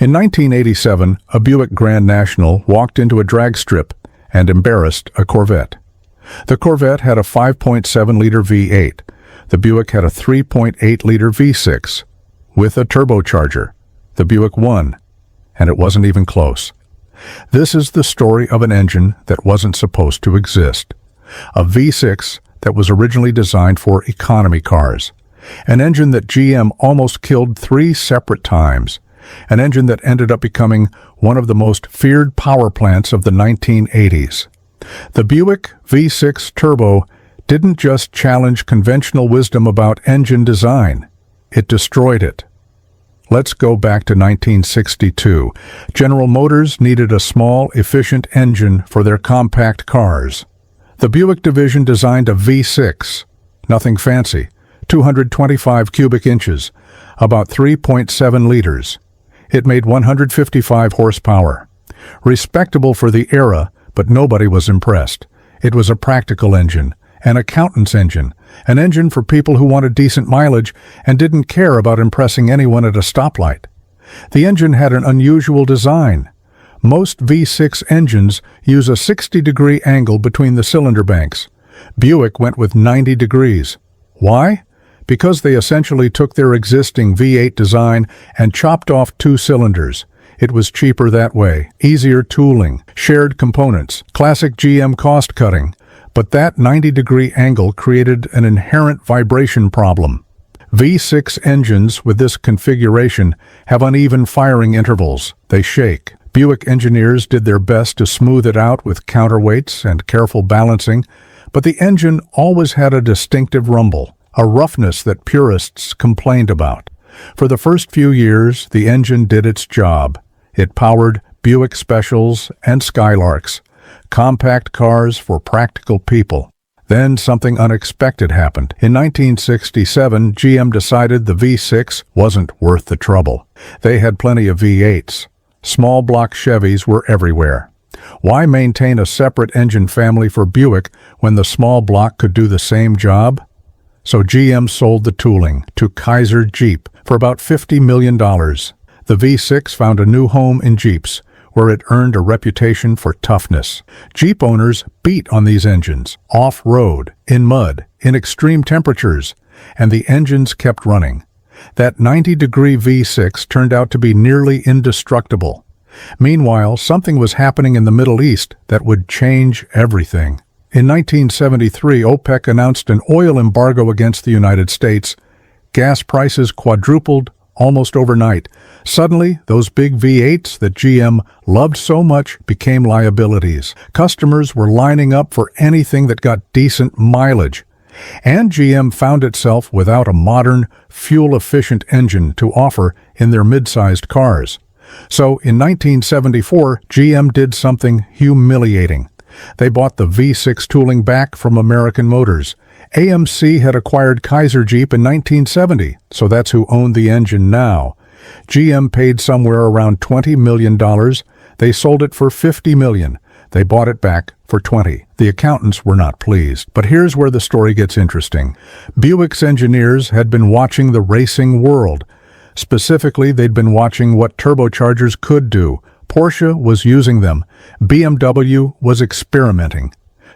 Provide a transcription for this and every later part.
In 1987, a Buick Grand National walked into a drag strip and embarrassed a Corvette. The Corvette had a 5.7-liter V8. The Buick had a 3.8-liter V6 with a turbocharger. The Buick won, and it wasn't even close. This is the story of an engine that wasn't supposed to exist. A V6 that was originally designed for economy cars. An engine that GM almost killed 3 separate times. An engine that ended up becoming one of the most feared power plants of the 1980s. The Buick V6 Turbo didn't just challenge conventional wisdom about engine design. It destroyed it. Let's go back to 1962. General Motors needed a small, efficient engine for their compact cars. The Buick division designed a V6. Nothing fancy. 225 cubic inches. About 3.7 liters. It made 155 horsepower. Respectable for the era, but nobody was impressed. It was a practical engine, an accountant's engine, an engine for people who wanted decent mileage and didn't care about impressing anyone at a stoplight. The engine had an unusual design. Most V6 engines use a 60-degree angle between the cylinder banks. Buick went with 90 degrees. Why? Because they essentially took their existing V8 design and chopped off 2 cylinders. It was cheaper that way, easier tooling, shared components, classic GM cost-cutting. But that 90-degree angle created an inherent vibration problem. V6 engines with this configuration have uneven firing intervals. They shake. Buick engineers did their best to smooth it out with counterweights and careful balancing, but the engine always had a distinctive rumble, a roughness that purists complained about. For the first few years, the engine did its job. It powered Buick Specials and Skylarks, compact cars for practical people. Then something unexpected happened. In 1967, GM decided the V6 wasn't worth the trouble. They had plenty of V8s. Small block Chevys were everywhere. Why maintain a separate engine family for Buick when the small block could do the same job? So GM sold the tooling to Kaiser Jeep for about $50 million. The V6 found a new home in Jeeps, where it earned a reputation for toughness. Jeep owners beat on these engines, off-road, in mud, in extreme temperatures, and the engines kept running. That 90-degree V6 turned out to be nearly indestructible. Meanwhile, something was happening in the Middle East that would change everything. In 1973, OPEC announced an oil embargo against the United States. Gas prices quadrupled almost overnight. Suddenly, those big V8s that GM loved so much became liabilities. Customers were lining up for anything that got decent mileage. And GM found itself without a modern, fuel-efficient engine to offer in their mid-sized cars. So, in 1974, GM did something humiliating. They bought the V6 tooling back from American Motors. AMC had acquired Kaiser Jeep in 1970, so that's who owned the engine now. GM paid somewhere around $20 million. They sold it for $50 million. They bought it back for $20. The accountants were not pleased. But here's where the story gets interesting. Buick's engineers had been watching the racing world. Specifically, they'd been watching what turbochargers could do. Porsche was using them. BMW was experimenting.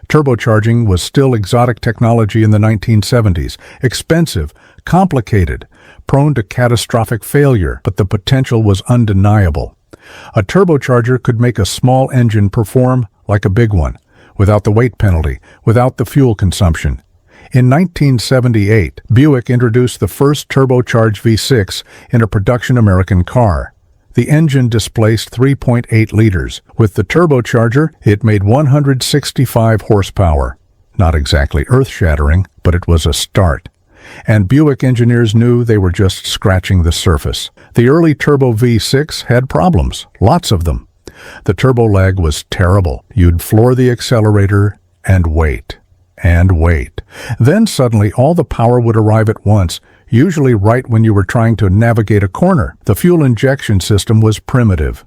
Turbocharging was still exotic technology in the 1970s, expensive, complicated, prone to catastrophic failure, but the potential was undeniable. A turbocharger could make a small engine perform like a big one, without the weight penalty, without the fuel consumption. In 1978, Buick introduced the first turbocharged V6 in a production American car. The engine displaced 3.8 liters. With the turbocharger, it made 165 horsepower. Not exactly earth-shattering, but it was a start. And Buick engineers knew they were just scratching the surface. The early Turbo V6 had problems, lots of them. The turbo lag was terrible. You'd floor the accelerator and wait. And wait. Then suddenly all the power would arrive at once, usually right when you were trying to navigate a corner. The fuel injection system was primitive.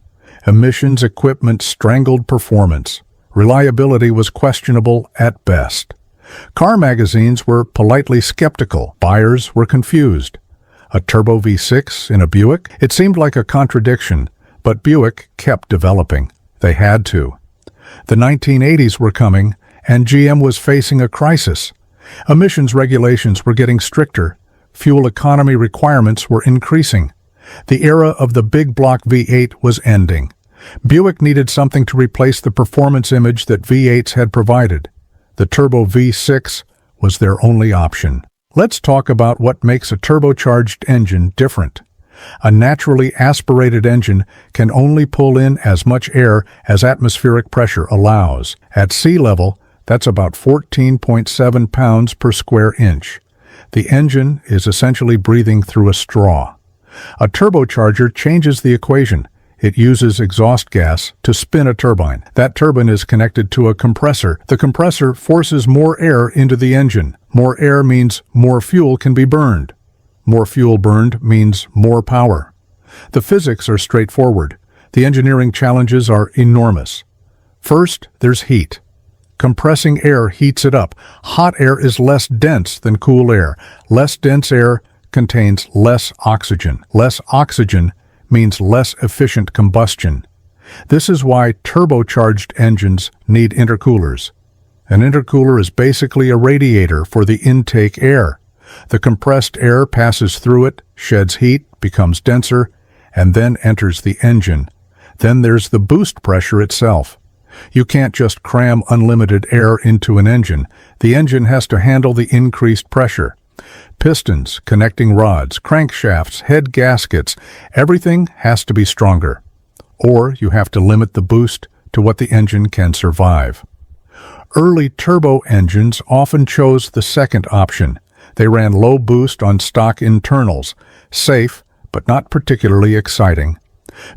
Emissions equipment strangled performance. Reliability was questionable at best. Car magazines were politely skeptical. Buyers were confused. A Turbo V6 in a Buick? It seemed like a contradiction. But Buick kept developing. They had to. The 1980s were coming, and GM was facing a crisis. Emissions regulations were getting stricter. Fuel economy requirements were increasing. The era of the big block V8 was ending. Buick needed something to replace the performance image that V8s had provided. The Turbo V6 was their only option. Let's talk about what makes a turbocharged engine different. A naturally aspirated engine can only pull in as much air as atmospheric pressure allows. At sea level, that's about 14.7 pounds per square inch. The engine is essentially breathing through a straw. A turbocharger changes the equation. It uses exhaust gas to spin a turbine. That turbine is connected to a compressor. The compressor forces more air into the engine. More air means more fuel can be burned. More fuel burned means more power. The physics are straightforward. The engineering challenges are enormous. First, there's heat. Compressing air heats it up. Hot air is less dense than cool air. Less dense air contains less oxygen. Less oxygen means less efficient combustion. This is why turbocharged engines need intercoolers. An intercooler is basically a radiator for the intake air. The compressed air passes through it, sheds heat, becomes denser, and then enters the engine. Then there's the boost pressure itself. You can't just cram unlimited air into an engine. The engine has to handle the increased pressure. Pistons, connecting rods, crankshafts, head gaskets, everything has to be stronger. Or you have to limit the boost to what the engine can survive. Early turbo engines often chose the second option. They ran low boost on stock internals, safe but not particularly exciting.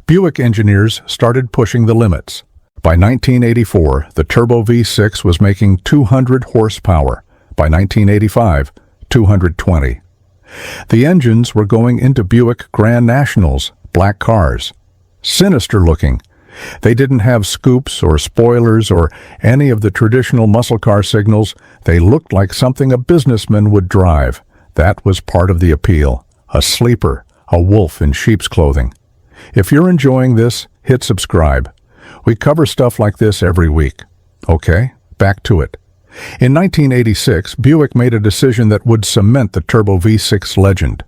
Buick engineers started pushing the limits. By 1984, the Turbo V6 was making 200 horsepower. By 1985, 220. The engines were going into Buick Grand Nationals, black cars. Sinister looking. They didn't have scoops or spoilers or any of the traditional muscle car signals. They looked like something a businessman would drive. That was part of the appeal. A sleeper, a wolf in sheep's clothing. If you're enjoying this, hit subscribe. We cover stuff like this every week. Okay, back to it. In 1986, Buick made a decision that would cement the Turbo V6 legend.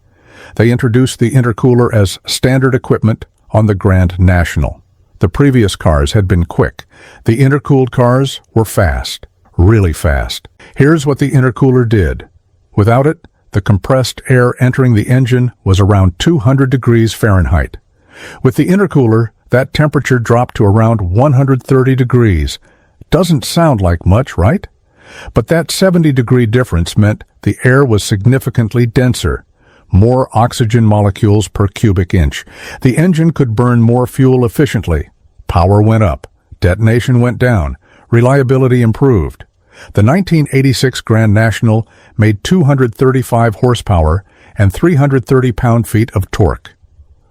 They introduced the intercooler as standard equipment on the Grand National. The previous cars had been quick. The intercooled cars were fast, really fast. Here's what the intercooler did. Without it, the compressed air entering the engine was around 200 degrees Fahrenheit. With the intercooler, that temperature dropped to around 130 degrees. Doesn't sound like much, right? But that 70-degree difference meant the air was significantly denser. More oxygen molecules per cubic inch. The engine could burn more fuel efficiently. Power went up. Detonation went down. Reliability improved. The 1986 Grand National made 235 horsepower and 330 pound-feet of torque.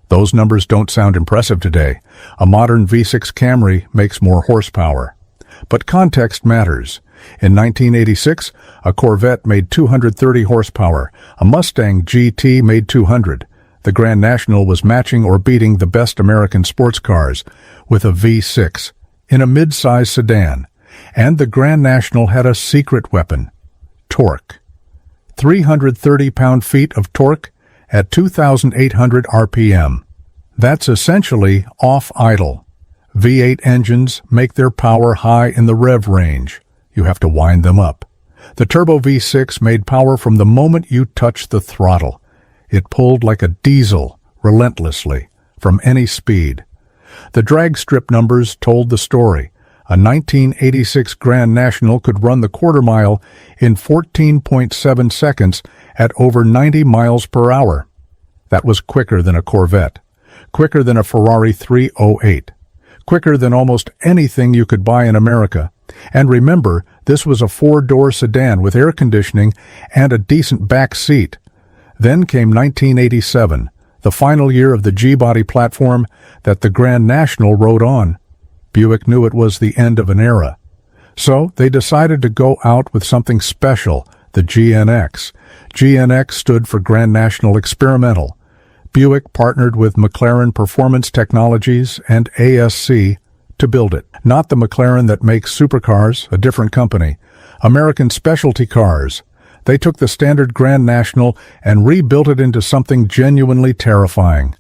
Those numbers don't sound impressive today. A modern V6 Camry makes more horsepower. But context matters. In 1986, a Corvette made 230 horsepower. A Mustang GT made 200. The Grand National was matching or beating the best American sports cars with a V6 in a mid-size sedan. And the Grand National had a secret weapon: torque. 330 pound-feet of torque at 2,800 RPM. That's essentially off-idle. V8 engines make their power high in the rev range. You have to wind them up. The Turbo V6 made power from the moment you touched the throttle. It pulled like a diesel, relentlessly, from any speed. The drag strip numbers told the story. A 1986 Grand National could run the quarter mile in 14.7 seconds at over 90 miles per hour. That was quicker than a Corvette, quicker than a Ferrari 308, quicker than almost anything you could buy in America. And remember, this was a four-door sedan with air conditioning and a decent back seat. Then came 1987, the final year of the G-body platform that the Grand National rode on. Buick knew it was the end of an era. So they decided to go out with something special, the GNX. GNX stood for Grand National Experimental. Buick partnered with McLaren Performance Technologies and ASC to build it. Not the McLaren that makes supercars, a different company. American Specialty Cars. They took the standard Grand National and rebuilt it into something genuinely terrifying.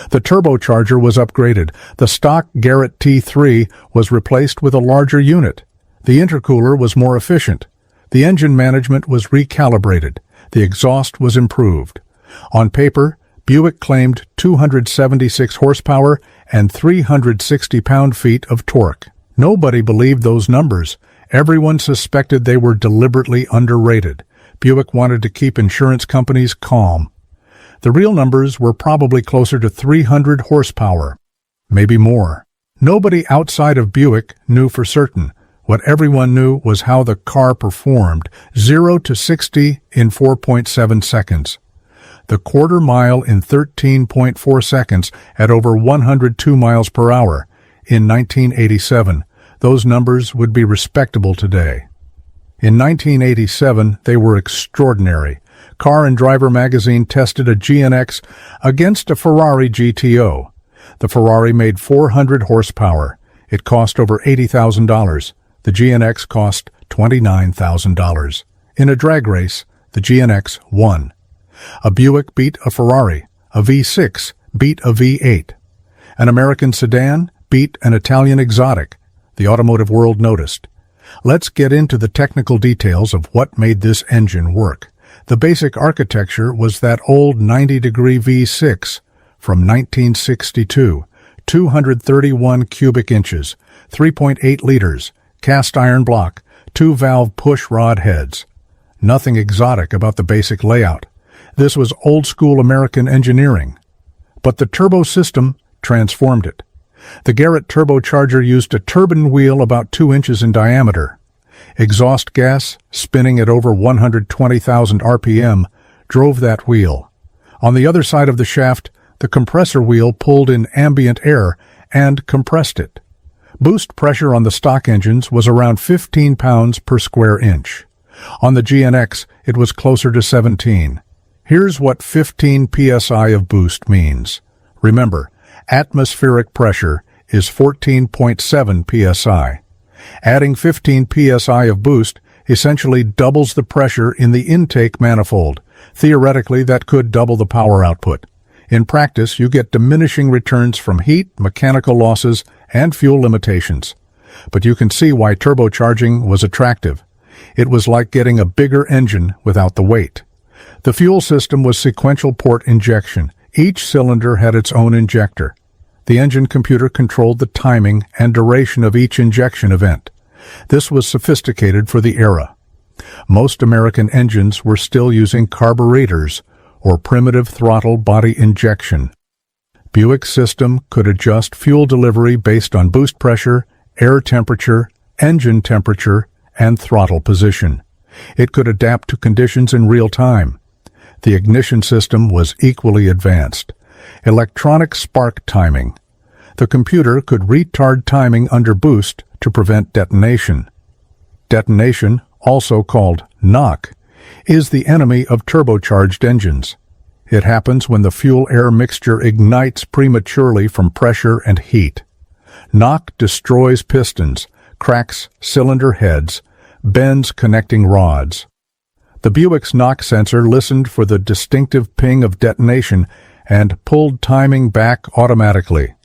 The turbocharger was upgraded. The stock Garrett T3 was replaced with a larger unit. The intercooler was more efficient. The engine management was recalibrated. The exhaust was improved. On paper, Buick claimed 276 horsepower and 360 pound-feet of torque. Nobody believed those numbers. Everyone suspected they were deliberately underrated. Buick wanted to keep insurance companies calm. The real numbers were probably closer to 300 horsepower, maybe more. Nobody outside of Buick knew for certain. What everyone knew was how the car performed, 0 to 60 in 4.7 seconds. The quarter mile in 13.4 seconds at over 102 miles per hour. In 1987, those numbers would be respectable today. In 1987, they were extraordinary. Car and Driver magazine tested a GNX against a Ferrari GTO. The Ferrari made 400 horsepower. It cost over $80,000. The GNX cost $29,000. In a drag race, the GNX won. A Buick beat a Ferrari. A V6 beat a V8. An American sedan beat an Italian exotic. The automotive world noticed. Let's get into the technical details of what made this engine work. The basic architecture was that old 90-degree V6 from 1962, 231 cubic inches, 3.8 liters, cast iron block, 2-valve push-rod heads. Nothing exotic about the basic layout. This was old-school American engineering. But the turbo system transformed it. The Garrett turbocharger used a turbine wheel about 2 inches in diameter. Exhaust gas, spinning at over 120,000 RPM, drove that wheel. On the other side of the shaft, the compressor wheel pulled in ambient air and compressed it. Boost pressure on the stock engines was around 15 pounds per square inch. On the GNX, it was closer to 17. Here's what 15 psi of boost means. Remember, atmospheric pressure is 14.7 psi. Adding 15 psi of boost essentially doubles the pressure in the intake manifold. Theoretically, that could double the power output. In practice, you get diminishing returns from heat, mechanical losses, and fuel limitations. But you can see why turbocharging was attractive. It was like getting a bigger engine without the weight. The fuel system was sequential port injection. Each cylinder had its own injector. The engine computer controlled the timing and duration of each injection event. This was sophisticated for the era. Most American engines were still using carburetors or primitive throttle body injection. Buick's system could adjust fuel delivery based on boost pressure, air temperature, engine temperature, and throttle position. It could adapt to conditions in real time. The ignition system was equally advanced. Electronic spark timing. The computer could retard timing under boost to prevent detonation. Detonation, also called knock, is the enemy of turbocharged engines. It happens when the fuel-air mixture ignites prematurely from pressure and heat. Knock destroys pistons, cracks cylinder heads, bends connecting rods. The Buick's knock sensor listened for the distinctive ping of detonation and pulled timing back automatically.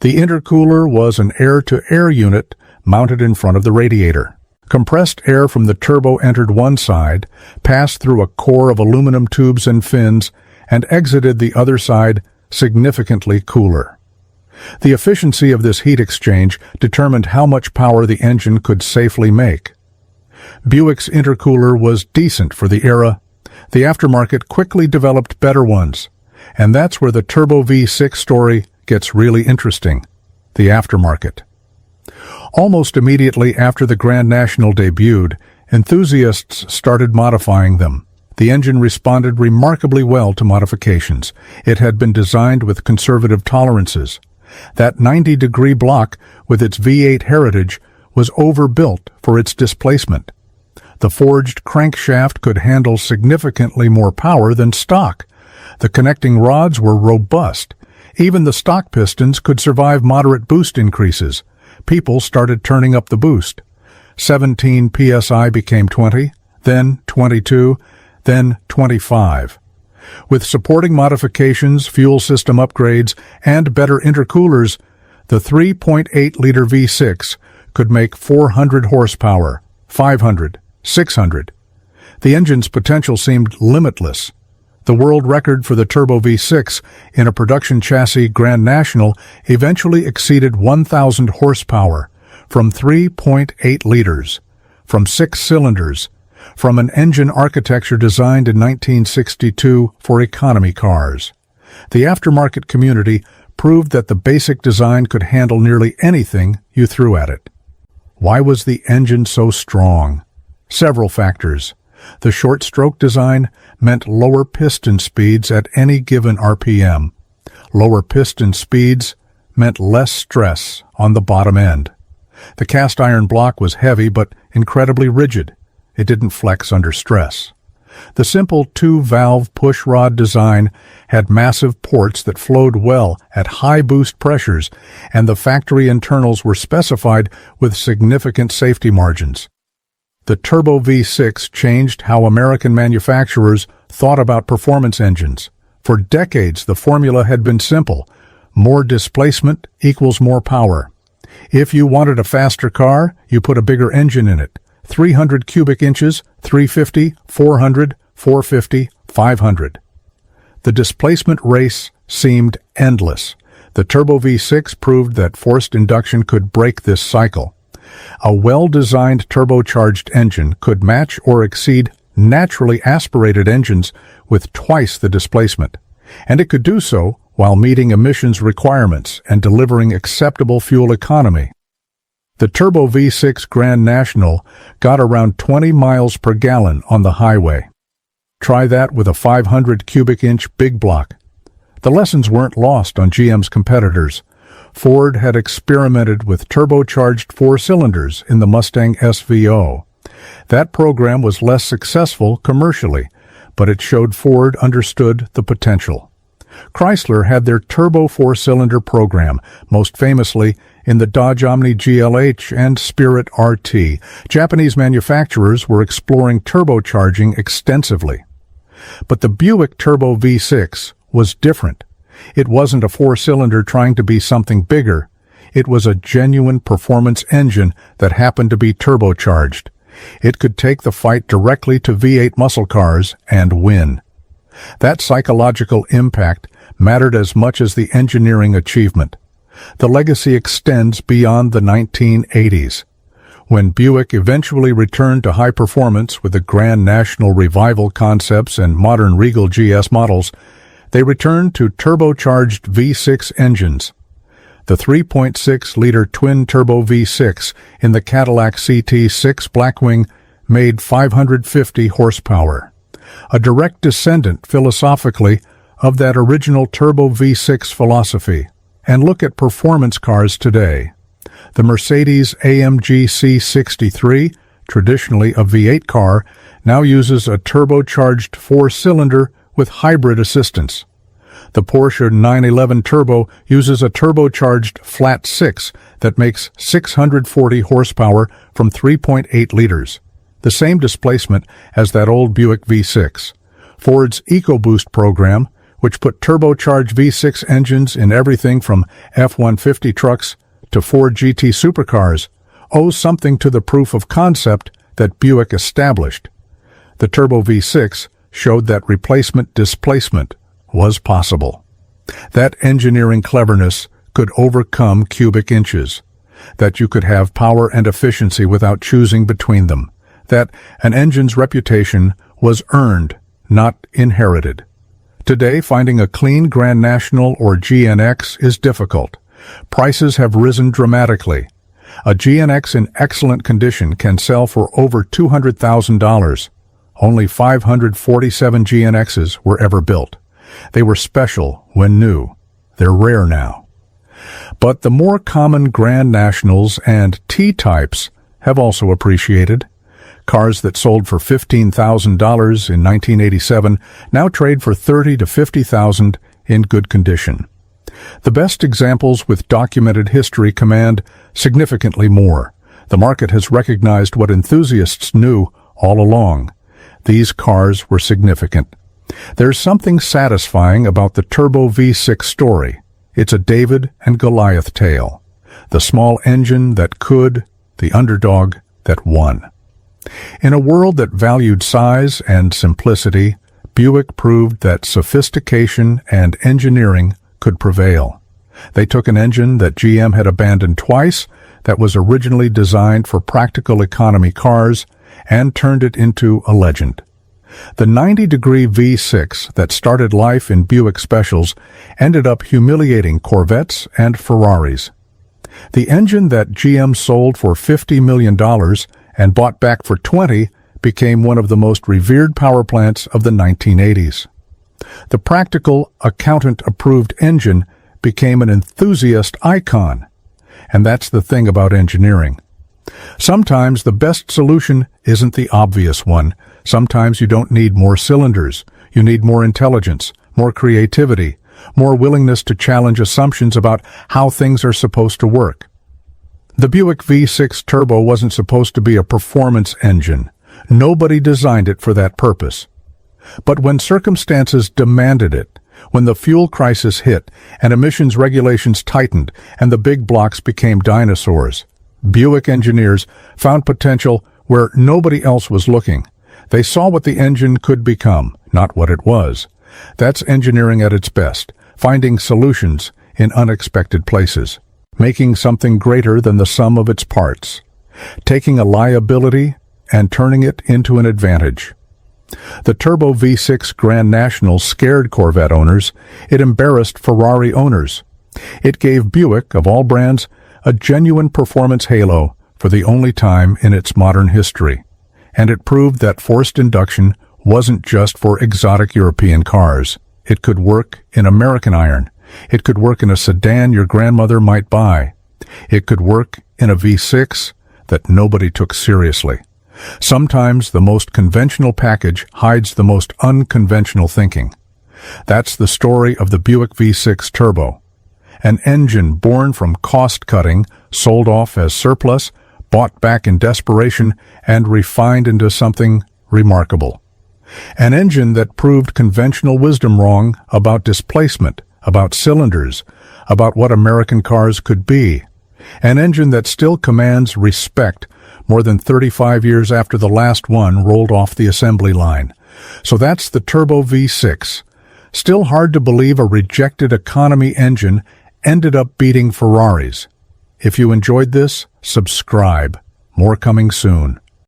The intercooler was an air-to-air unit mounted in front of the radiator. Compressed air from the turbo entered one side, passed through a core of aluminum tubes and fins, and exited the other side significantly cooler. The efficiency of this heat exchange determined how much power the engine could safely make. Buick's intercooler was decent for the era. The aftermarket quickly developed better ones. And that's where the Turbo V6 story gets really interesting. The aftermarket. Almost immediately after the Grand National debuted, enthusiasts started modifying them. The engine responded remarkably well to modifications. It had been designed with conservative tolerances. That 90-degree block with its V8 heritage was overbuilt for its displacement. The forged crankshaft could handle significantly more power than stock. The connecting rods were robust. Even the stock pistons could survive moderate boost increases. People started turning up the boost. 17 psi became 20, then 22, then 25. With supporting modifications, fuel system upgrades, and better intercoolers, the 3.8-liter V6 could make 400 horsepower, 500, 600. The engine's potential seemed limitless. The world record for the Turbo V6 in a production chassis Grand National eventually exceeded 1,000 horsepower from 3.8 liters, from 6 cylinders, from an engine architecture designed in 1962 for economy cars. The aftermarket community proved that the basic design could handle nearly anything you threw at it. Why was the engine so strong? Several factors. The short-stroke design meant lower piston speeds at any given RPM. Lower piston speeds meant less stress on the bottom end. The cast iron block was heavy but incredibly rigid. It didn't flex under stress. The simple two-valve pushrod design had massive ports that flowed well at high boost pressures, and the factory internals were specified with significant safety margins. The Turbo V6 changed how American manufacturers thought about performance engines. For decades, the formula had been simple. More displacement equals more power. If you wanted a faster car, you put a bigger engine in it. 300 cubic inches, 350, 400, 450, 500. The displacement race seemed endless. The Turbo V6 proved that forced induction could break this cycle. A well-designed turbocharged engine could match or exceed naturally aspirated engines with twice the displacement, and it could do so while meeting emissions requirements and delivering acceptable fuel economy. The Turbo V6 Grand National got around 20 miles per gallon on the highway. Try that with a 500 cubic inch big block. The lessons weren't lost on GM's competitors. Ford had experimented with turbocharged 4 cylinders in the Mustang SVO. That program was less successful commercially, but it showed Ford understood the potential. Chrysler had their turbo 4-cylinder program, most famously in the Dodge Omni GLH and Spirit RT. Japanese manufacturers were exploring turbocharging extensively. But the Buick Turbo V6 was different. It wasn't a 4-cylinder trying to be something bigger. It was a genuine performance engine that happened to be turbocharged. It could take the fight directly to V8 muscle cars and win. That psychological impact mattered as much as the engineering achievement. The legacy extends beyond the 1980s. When Buick eventually returned to high performance with the Grand National Revival concepts and modern Regal GS models, they returned to turbocharged V6 engines. The 3.6-liter twin-turbo V6 in the Cadillac CT6 Blackwing made 550 horsepower, a direct descendant philosophically of that original Turbo V6 philosophy. And look at performance cars today. The Mercedes-AMG C63, traditionally a V8 car, now uses a turbocharged 4-cylinder with hybrid assistance. The Porsche 911 Turbo uses a turbocharged flat 6 that makes 640 horsepower from 3.8 liters, the same displacement as that old Buick V6. Ford's EcoBoost program, which put turbocharged V6 engines in everything from F-150 trucks to Ford GT supercars, owes something to the proof of concept that Buick established. The Turbo V6 showed that replacement displacement was possible. That engineering cleverness could overcome cubic inches. That you could have power and efficiency without choosing between them. That an engine's reputation was earned, not inherited. Today, finding a clean Grand National or GNX is difficult. Prices have risen dramatically. A GNX in excellent condition can sell for over $200,000. Only 547 GNXs were ever built. They were special when new. They're rare now. But the more common Grand Nationals and T-types have also appreciated. Cars that sold for $15,000 in 1987 now trade for $30,000 to $50,000 in good condition. The best examples with documented history command significantly more. The market has recognized what enthusiasts knew all along. These cars were significant. There's something satisfying about the Turbo V6 story. It's a David and Goliath tale. The small engine that could, the underdog that won. In a world that valued size and simplicity, Buick proved that sophistication and engineering could prevail. They took an engine that GM had abandoned twice, that was originally designed for practical economy cars, and turned it into a legend. The 90-degree V6 that started life in Buick Specials ended up humiliating Corvettes and Ferraris. The engine that GM sold for $50 million and bought back for $20 became one of the most revered powerplants of the 1980s. The practical, accountant-approved engine became an enthusiast icon. And that's the thing about engineering. Sometimes the best solution isn't the obvious one. Sometimes you don't need more cylinders. You need more intelligence, more creativity, more willingness to challenge assumptions about how things are supposed to work. The Buick V6 Turbo wasn't supposed to be a performance engine. Nobody designed it for that purpose. But when circumstances demanded it, when the fuel crisis hit and emissions regulations tightened and the big blocks became dinosaurs, Buick engineers found potential where nobody else was looking. They saw what the engine could become, not what it was. That's engineering at its best, finding solutions in unexpected places, making something greater than the sum of its parts, taking a liability and turning it into an advantage. The Turbo V6 Grand National scared Corvette owners. It embarrassed Ferrari owners. It gave Buick, of all brands, a genuine performance halo for the only time in its modern history. And it proved that forced induction wasn't just for exotic European cars. It could work in American iron. It could work in a sedan your grandmother might buy. It could work in a V6 that nobody took seriously. Sometimes the most conventional package hides the most unconventional thinking. That's the story of the Buick V6 Turbo. An engine born from cost-cutting, sold off as surplus, bought back in desperation, and refined into something remarkable. An engine that proved conventional wisdom wrong about displacement, about cylinders, about what American cars could be. An engine that still commands respect more than 35 years after the last one rolled off the assembly line. So that's the Turbo V6. Still hard to believe a rejected economy engine ended up beating Ferraris. If you enjoyed this, subscribe. More coming soon.